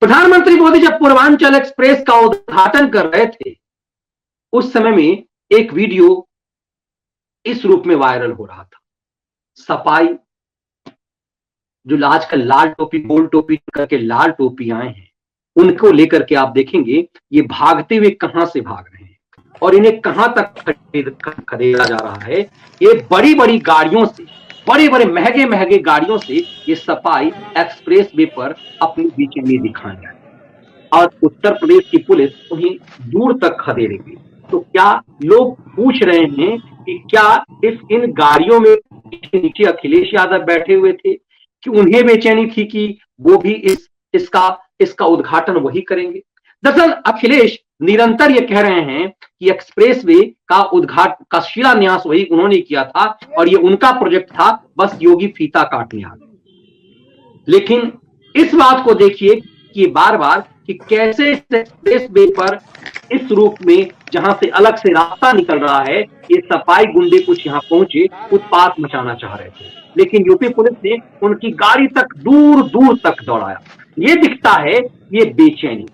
प्रधानमंत्री मोदी जब पूर्वांचल एक्सप्रेस का उद्घाटन कर रहे थे, उस समय में एक वीडियो इस रूप में वायरल हो रहा था। सपाई, जो आजकल लाल टोपी गोल टोपी करके लाल टोपी आए हैं, उनको लेकर के आप देखेंगे ये भागते हुए कहां से भाग रहे हैं और इन्हें कहां तक खदेड़ा जा रहा है। ये बड़ी बड़ी गाड़ियों से, बड़े बड़े महंगे महंगे गाड़ियों से ये सपाई एक्सप्रेस वे पर अपनी बेचैनी दिखाने आए और उत्तर प्रदेश की पुलिस उन्हें दूर तक खदेड़ेगी। तो क्या लोग पूछ रहे हैं कि क्या इन गाड़ियों में नीचे अखिलेश यादव बैठे हुए थे कि उन्हें बेचैनी थी कि वो भी इसका उद्घाटन वही करेंगे। दरअसल अखिलेश निरंतर ये कह रहे हैं कि एक्सप्रेसवे का उद्घाटन का शिलान्यास वही उन्होंने किया था और ये उनका प्रोजेक्ट था, बस योगी फीता काटने आ गए। लेकिन इस बात को देखिए कि बार बार कि कैसे इस एक्सप्रेसवे पर इस रूप में जहां से अलग से रास्ता निकल रहा है, ये सपाई गुंडे कुछ यहां पहुंचे, उत्पात मचाना चाह रहे थे, लेकिन यूपी पुलिस ने उनकी गाड़ी तक दूर दूर तक दौड़ाया। ये दिखता है ये बेचैनी।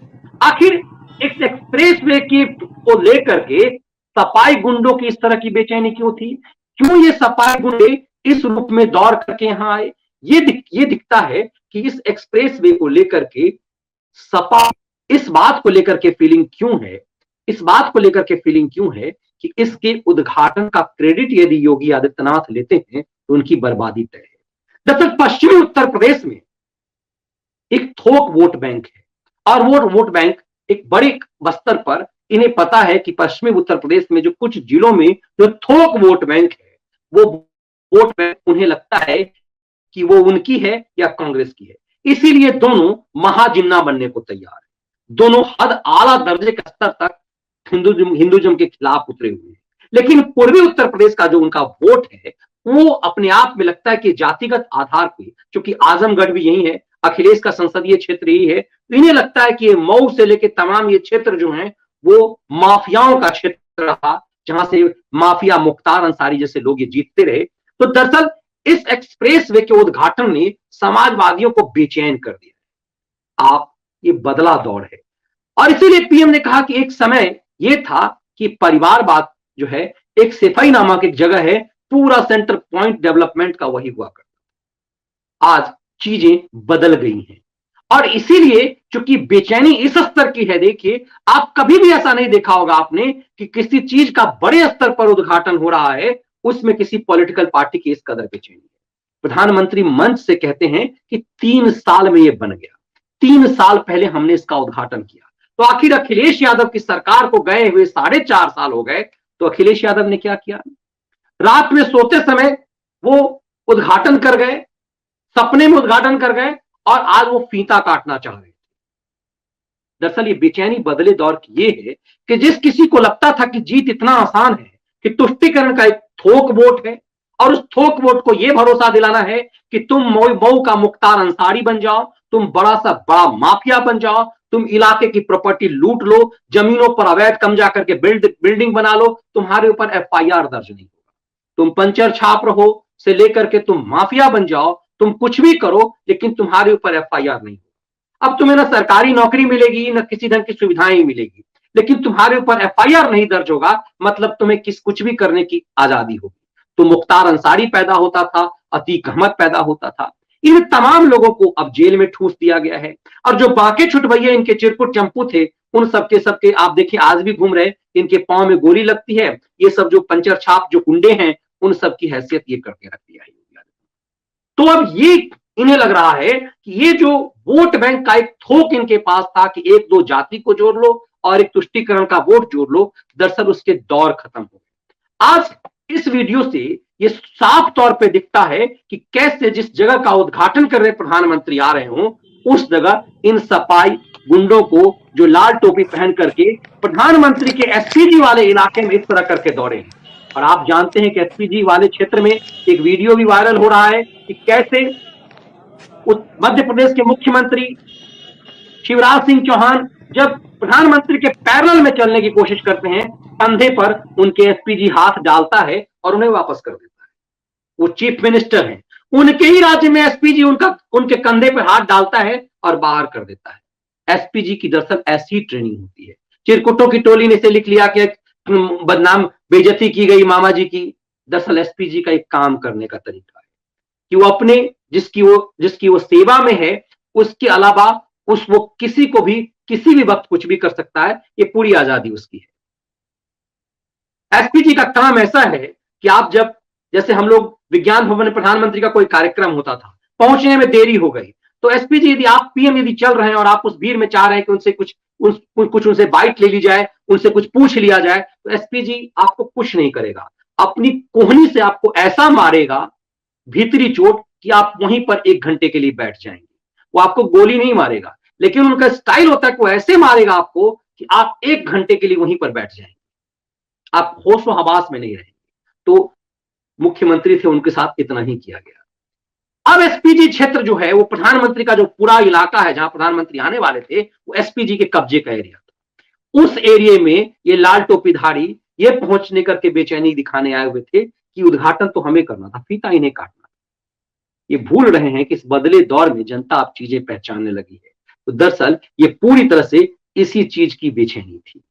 आखिर इस एक्सप्रेसवे को लेकर के सपाई गुंडों की इस तरह की बेचैनी क्यों थी? क्यों ये सपाई गुंडे इस रूप में दौड़ करके यहां आए? ये दिखता है कि इस एक्सप्रेसवे को लेकर के सपा इस बात को लेकर के फीलिंग क्यों है, इस बात को लेकर के फीलिंग क्यों है कि इसके उद्घाटन का क्रेडिट यदि योगी आदित्यनाथ लेते हैं तो उनकी बर्बादी तय है। दरअसल पश्चिमी उत्तर प्रदेश में एक थोक वोट बैंक है और वो वोट बैंक एक बड़े स्तर पर इन्हें पता है कि पश्चिमी उत्तर प्रदेश में जो कुछ जिलों में जो थोक वोट बैंक है, वो वोट बैंक उन्हें लगता है कि वो उनकी है या कांग्रेस की है। इसीलिए दोनों महाजिन्ना बनने को तैयार है। दोनों हद आला दर्जे के स्तर तक हिंदुज्म के खिलाफ उतरे हुए हैं। लेकिन पूर्वी उत्तर प्रदेश का जो उनका वोट है, वो अपने आप में लगता है कि जातिगत आधार पे, क्योंकि आजमगढ़ भी यही है, अखिलेश का संसदीय क्षेत्र यही है, तो इन्हें लगता है कि मऊ से लेकर तमाम ये क्षेत्र जो है वो माफियाओं का क्षेत्र रहा, जहां से माफिया मुख्तार अंसारी जैसे लोग ये जीतते रहे। तो दरअसल इस एक्सप्रेसवे के उद्घाटन ने समाजवादियों को बेचैन कर दिया। आप ये बदला दौर है और इसीलिए पीएम ने कहा कि एक समय ये था कि परिवारवाद जो है एक सिफाई नामक एक जगह है, पूरा सेंटर पॉइंट डेवलपमेंट का वही हुआ करता। आज चीजें बदल गई हैं और इसीलिए चूंकि बेचैनी इस स्तर की है, देखिए आप कभी भी ऐसा नहीं देखा होगा आपने कि किसी चीज का बड़े स्तर पर उद्घाटन हो रहा है उसमें किसी पॉलिटिकल पार्टी की इस कदर बेचैनी है। प्रधानमंत्री मंच से कहते हैं कि 3 साल में यह बन गया, 3 साल पहले हमने इसका उद्घाटन किया। तो आखिर अखिलेश यादव की सरकार को गए हुए 4.5 साल हो गए, तो अखिलेश यादव ने क्या किया? रात में सोते समय वो उद्घाटन कर गए, सपने में उद्घाटन कर गए और आज वो फीता काटना चाह रहे थे। दरअसल ये बेचैनी बदले दौर की ये है कि जिस किसी को लगता था कि जीत इतना आसान है कि तुष्टीकरण का एक थोक वोट है और उस थोक वोट को यह भरोसा दिलाना है कि तुम मऊ का मुख्तार अंसारी बन जाओ, तुम बड़ा माफिया बन जाओ, तुम इलाके की प्रॉपर्टी लूट लो, जमीनों पर अवैध कब्जा करके बिल्डिंग बना लो, तुम्हारे ऊपर एफआईआर दर्ज नहीं होगा। तुम पंचर छाप रहो से लेकर के तुम माफिया बन जाओ, तुम कुछ भी करो लेकिन तुम्हारे ऊपर एफआईआर नहीं होगा। अब तुम्हें ना सरकारी नौकरी मिलेगी ना किसी ढंग की सुविधाएं मिलेगी, लेकिन तुम्हारे ऊपर एफआईआर नहीं दर्ज होगा, मतलब तुम्हें कुछ भी करने की आजादी होगी। तो मुख्तार अंसारी पैदा होता था, अतीक अहमद पैदा होता था, इन तमाम लोगों को अब जेल में ठूस दिया गया है और जो बाकी छुटभैया इनके चिरकुट चंपू थे, उन सबके आप देखिए आज भी घूम रहे, इनके पांव में गोली लगती है। ये सब जो पंचर छाप जो गुंडे हैं, उन सब की हैसियत ये करके रख दिया है। तो अब ये इन्हें लग रहा है कि ये जो वोट बैंक का एक थोक इनके पास था कि एक दो जाति को जोड़ लो और एक तुष्टीकरण का वोट जोड़ लो, दरअसल उसके दौर खत्म हो गए। आज इस वीडियो से ये साफ तौर पे दिखता है कि कैसे जिस जगह का उद्घाटन कर रहे प्रधानमंत्री आ रहे हों, उस जगह इन सपाई गुंडों को जो लाल टोपी पहन करके प्रधानमंत्री के एसपीजी वाले इलाके में इस तरह करके दौड़े हैं। और आप जानते हैं कि एसपीजी वाले क्षेत्र में एक वीडियो भी वायरल हो रहा है कि कैसे मध्य प्रदेश के मुख्यमंत्री शिवराज सिंह चौहान जब प्रधानमंत्री के पैरेलल में चलने की कोशिश करते हैं, कंधे पर उनके एसपीजी हाथ डालता है और उन्हें वापस कर देता है। वो चीफ मिनिस्टर हैं, उनके ही राज्य में एसपीजी उनके कंधे पर हाथ डालता है और बाहर कर देता है। एसपीजी की दरअसल ऐसी ट्रेनिंग होती है। चिरकुटों की टोली ने इसे लिख लिया कि बदनाम बेइज्जती की गई मामा जी की। दरअसल एसपीजी का एक काम करने का तरीका है कि वो अपने जिसकी वो सेवा में है उसके अलावा वो किसी को भी किसी भी वक्त कुछ भी कर सकता है, ये पूरी आजादी उसकी है। एसपीजी का काम ऐसा है कि आप जब जैसे हम लोग विज्ञान भवन में प्रधानमंत्री का कोई कार्यक्रम होता था, पहुंचने में देरी हो गई, तो एसपीजी यदि आप पीएम यदि चल रहे हैं और आप उस भीड़ में चाह रहे हैं कि उनसे कुछ उनसे बाइट ले ली जाए, उनसे कुछ पूछ लिया जाए, तो एसपीजी आपको कुछ नहीं करेगा। अपनी कोहनी से आपको ऐसा मारेगा भीतरी चोट कि आप वहीं पर 1 घंटे के लिए बैठ जाएंगे। वो आपको गोली नहीं मारेगा, लेकिन उनका स्टाइल होता है कि वो ऐसे मारेगा आपको कि आप 1 घंटे के लिए वहीं पर बैठ जाएंगे, आप होशो हवास में नहीं रहेंगे। तो मुख्यमंत्री थे, उनके साथ इतना ही किया गया। अब एसपीजी क्षेत्र जो है वो प्रधानमंत्री का जो पूरा इलाका है जहां प्रधानमंत्री आने वाले थे, वो एसपीजी के कब्जे का एरिया था। उस एरिया में ये लाल टोपीधारी ये पहुंचने करके बेचैनी दिखाने आए हुए थे कि उद्घाटन तो हमें करना था, फीता इन्हें काटना था। ये भूल रहे हैं कि इस बदले दौर में जनता अब चीजें पहचानने लगी है। तो दरअसल ये पूरी तरह से इसी चीज की बेचैनी थी।